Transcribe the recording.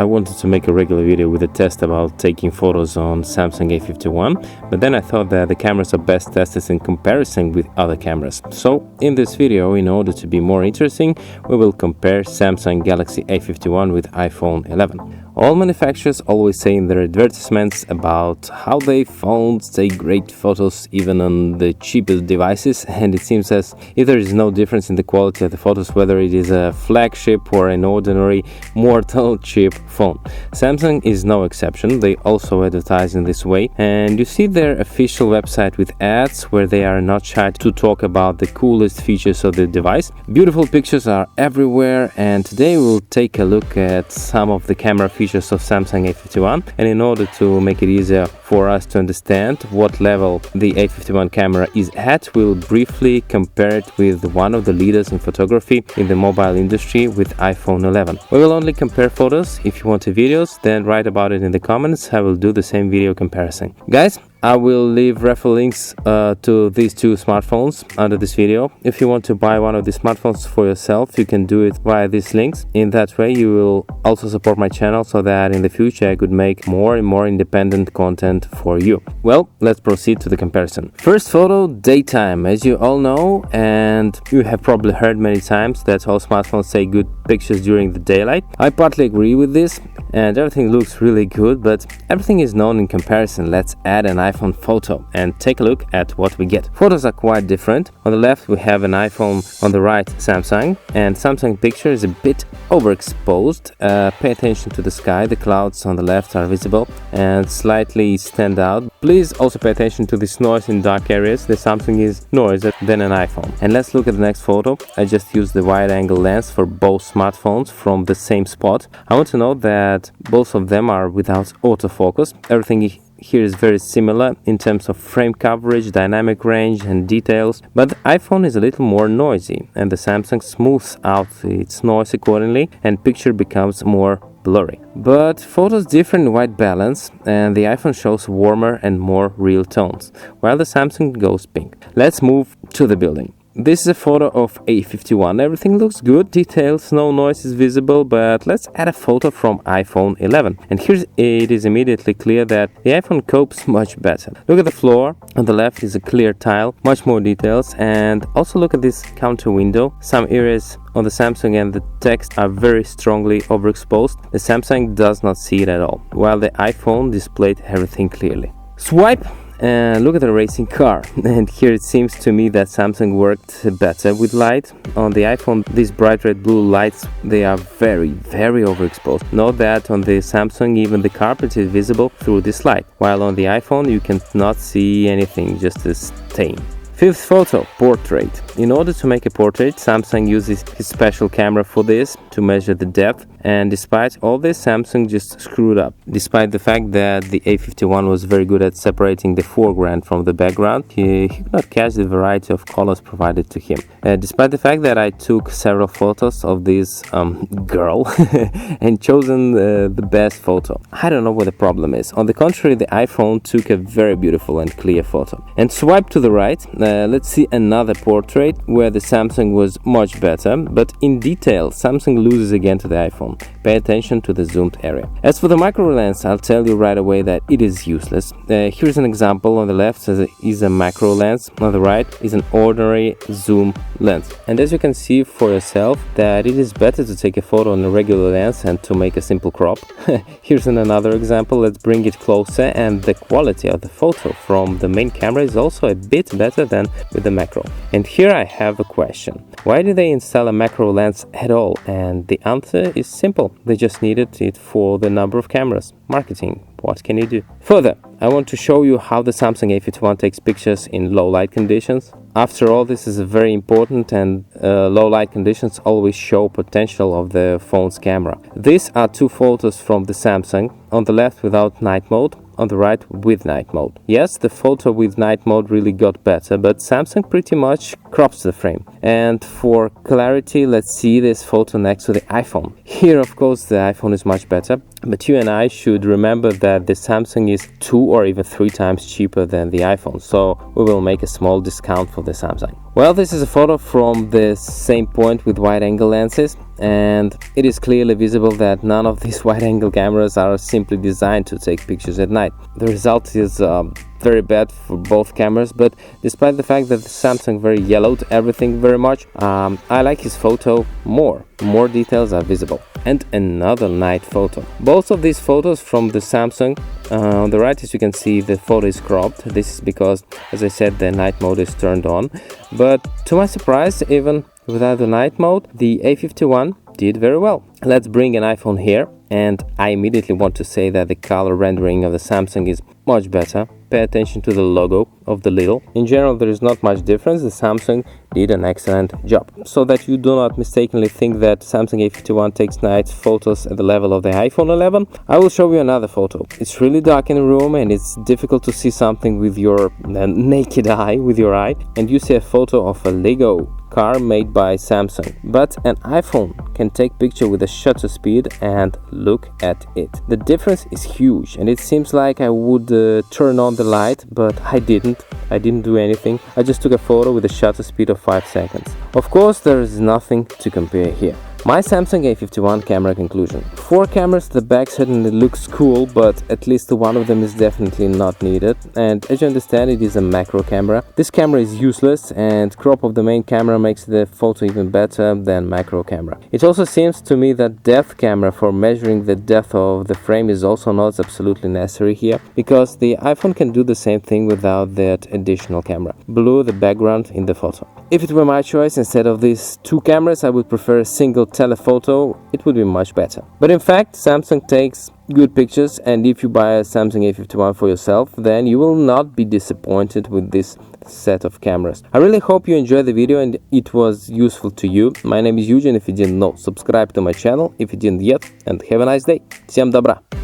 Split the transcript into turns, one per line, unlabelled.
I wanted to make a regular video with a test about taking photos on Samsung A51, but then I thought that the cameras are best tested in comparison with other cameras. So in this video, in order to be more interesting, we will compare Samsung Galaxy A51 with iPhone 11. All manufacturers always say in their advertisements about how their phones take great photos even on the cheapest devices, and it seems as if there is no difference in the quality of the photos whether it is a flagship or an ordinary mortal cheap phone. Samsung is no exception. They also advertise in this way, and you see their official website with ads where they are not shy to talk about the coolest features of the device. Beautiful pictures are everywhere, and today we'll take a look at some of the camera features of Samsung A51, and in order to make it easier for us to understand what level the A51 camera is at, we'll briefly compare it with one of the leaders in photography in the mobile industry with iPhone 11. We will only compare photos. If you want the videos, then write about it in the comments. I will do the same video comparison. Guys, I will leave reference links to these two smartphones under this video. If you want to buy one of these smartphones for yourself, you can do it via these links. In that way, you will also support my channel so that in the future I could make more and more independent content for you. Well, let's proceed to the comparison. First photo, daytime. As you all know, and you have probably heard many times, that all smartphones take good pictures during the daylight. I partly agree with this, and everything looks really good, but everything is known in comparison. Let's add an iPhone photo and take a look at what we get. Photos are quite different. On the left we have an iPhone, on the right Samsung, and Samsung picture is a bit overexposed. Pay attention to the sky. The clouds on the left are visible and slightly stand out. Please also pay attention to this noise in dark areas. The Samsung is noisier than an iPhone. And let's look at the next photo. I just used the wide angle lens for both smartphones from the same spot. I want to note that both of them are without autofocus. Everything here is very similar in terms of frame coverage, dynamic range and details, but the iPhone is a little more noisy and the Samsung smooths out its noise accordingly and picture becomes more blurry. But photos differ in white balance, and the iPhone shows warmer and more real tones, while the Samsung goes pink. Let's move to the building. This is a photo of A51. Everything looks good, details, no noise is visible, but let's add a photo from iPhone 11. And here it is immediately clear that the iPhone copes much better. Look at the floor. On the left is a clear tile, much more details, and also look at this counter window. Some areas on the Samsung and the text are very strongly overexposed. The Samsung does not see it at all, while the iPhone displayed everything clearly. Swipe and look at the racing car, and here it seems to me that Samsung worked better with light. On the iPhone, these bright red blue lights, they are very overexposed. Note that on the Samsung even the carpet is visible through this light, while on the iPhone you cannot see anything, just a stain. Fifth photo, portrait. In order to make a portrait, Samsung uses his special camera for this to measure the depth, and despite all this, Samsung just screwed up. Despite the fact that the A51 was very good at separating the foreground from the background, he could not catch the variety of colors provided to him. Despite the fact that I took several photos of this girl and chosen the best photo. I don't know what the problem is. On the contrary, the iPhone took a very beautiful and clear photo. And swipe to the right, let's see another portrait where the Samsung was much better, but in detail Samsung loses again to the iPhone. Pay attention to the zoomed area. As for the macro lens, I'll tell you right away that it is useless. Here's an example. On the left is a macro lens, on the right is an ordinary zoom lens. And as you can see for yourself that it is better to take a photo on a regular lens and to make a simple crop. Here's another example. Let's bring it closer, and the quality of the photo from the main camera is also a bit better than with the macro. And here I have a question. Why did they install a macro lens at all? And the answer is simple. They just needed it for the number of cameras. Marketing. What can you do? Further, I want to show you how the Samsung A51 takes pictures in low light conditions. After all, this is very important, and low light conditions always show potential of the phone's camera. These are two photos from the Samsung. On the left without night mode, on the right with night mode. Yes, the photo with night mode really got better, but Samsung pretty much crops the frame. And for clarity, let's see this photo next to the iPhone. Here, of course, the iPhone is much better, but you and I should remember that the Samsung is 2 or even 3 times cheaper than the iPhone, so we will make a small discount for the Samsung. Well, this is a photo from the same point with wide-angle lenses, and it is clearly visible that none of these wide-angle cameras are simply designed to take pictures at night. The result is very bad for both cameras, but despite the fact that the Samsung very yellowed everything very much, I like his photo more. More details are visible. And another night photo. Both of these photos from the Samsung. On the right, as you can see, the photo is cropped. This is because, as I said, the night mode is turned on. But to my surprise, even without the night mode, the A51 did very well. Let's bring an iPhone here, and I immediately want to say that the color rendering of the Samsung is much better. Pay attention to the logo of the little. In general, there is not much difference. The Samsung did an excellent job. So that you do not mistakenly think that Samsung A51 takes night photos at the level of the iPhone 11, I will show you another photo. It's really dark in the room and it's difficult to see something with your naked eye, and you see a photo of a Lego car made by Samsung, but an iPhone can take picture with a shutter speed, and look at it. The difference is huge, and it seems like I would turn on the light, but I didn't do anything. I just took a photo with a shutter speed of 5 seconds. Of course, there is nothing to compare here. My Samsung A51 camera conclusion. 4 cameras, the back certainly looks cool, but at least one of them is definitely not needed. And as you understand, it is a macro camera. This camera is useless, and crop of the main camera makes the photo even better than macro camera. It also seems to me that depth camera for measuring the depth of the frame is also not absolutely necessary here, because the iPhone can do the same thing without that additional camera. Blur the background in the photo. If it were my choice, instead of these 2 cameras, I would prefer a single telephoto. It would be much better. But in fact, Samsung takes good pictures, and if you buy a Samsung A51 for yourself, then you will not be disappointed with this set of cameras. I really hope you enjoyed the video and it was useful to you. My name is Eugen. If you didn't know, subscribe to my channel if you didn't yet, and have a nice day. Всем добра!